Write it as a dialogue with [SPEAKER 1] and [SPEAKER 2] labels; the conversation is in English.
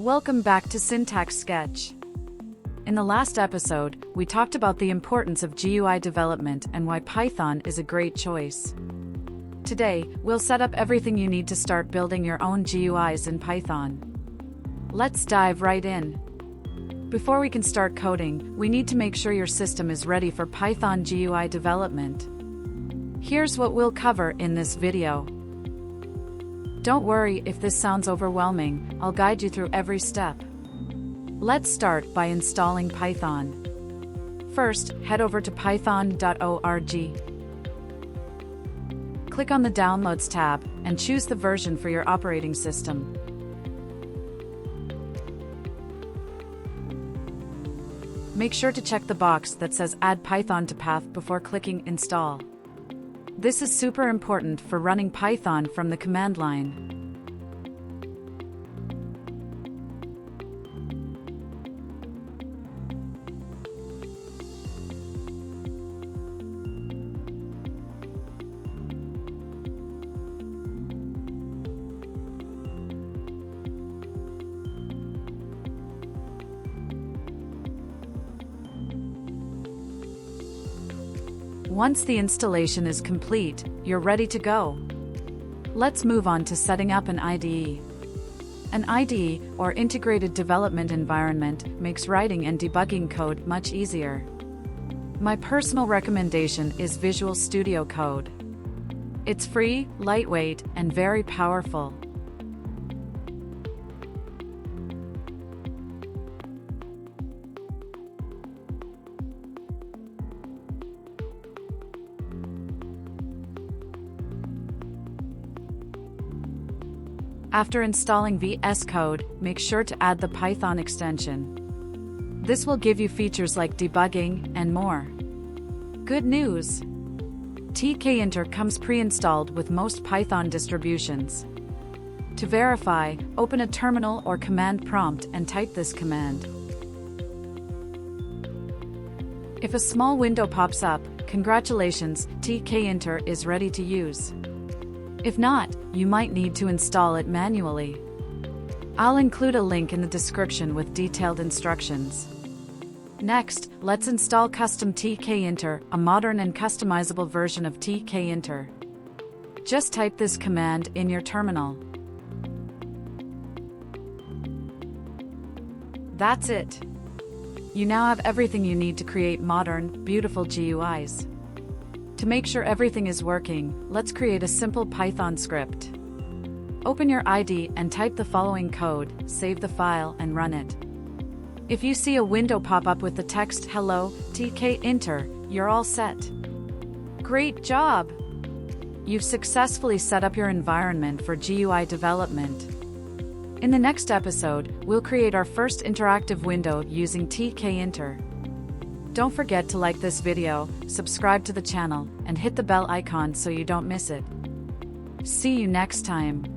[SPEAKER 1] Welcome back to SyntaxSketch. In the last episode, we talked about the importance of GUI development and why Python is a great choice. Today, we'll set up everything you need to start building your own GUIs in Python. Let's dive right in. Before we can start coding, we need to make sure your system is ready for Python GUI development. Here's what we'll cover in this video. Don't worry if this sounds overwhelming, I'll guide you through every step. Let's start by installing Python. First, head over to python.org. Click on the Downloads tab and choose the version for your operating system. Make sure to check the box that says Add Python to Path before clicking Install. This is super important for running Python from the command line. Once the installation is complete, you're ready to go. Let's move on to setting up an IDE. An IDE, or Integrated Development Environment, makes writing and debugging code much easier. My personal recommendation is Visual Studio Code. It's free, lightweight, and very powerful. After installing VSCode, make sure to add the Python extension. This will give you features like debugging and more. Good news! Tkinter comes pre-installed with most Python distributions. To verify, open a terminal or command prompt and type this command. If a small window pops up, congratulations, Tkinter is ready to use. If not, you might need to install it manually. I'll include a link in the description with detailed instructions. Next, let's install CustomTkinter, a modern and customizable version of Tkinter. Just type this command in your terminal. That's it. You now have everything you need to create modern, beautiful GUIs. To make sure everything is working, let's create a simple Python script. Open your IDE and type the following code, save the file and run it. If you see a window pop up with the text Hello, Tkinter, you're all set. Great job! You've successfully set up your environment for GUI development. In the next episode, we'll create our first interactive window using Tkinter. Don't forget to like this video, subscribe to the channel, and hit the bell icon so you don't miss it. See you next time.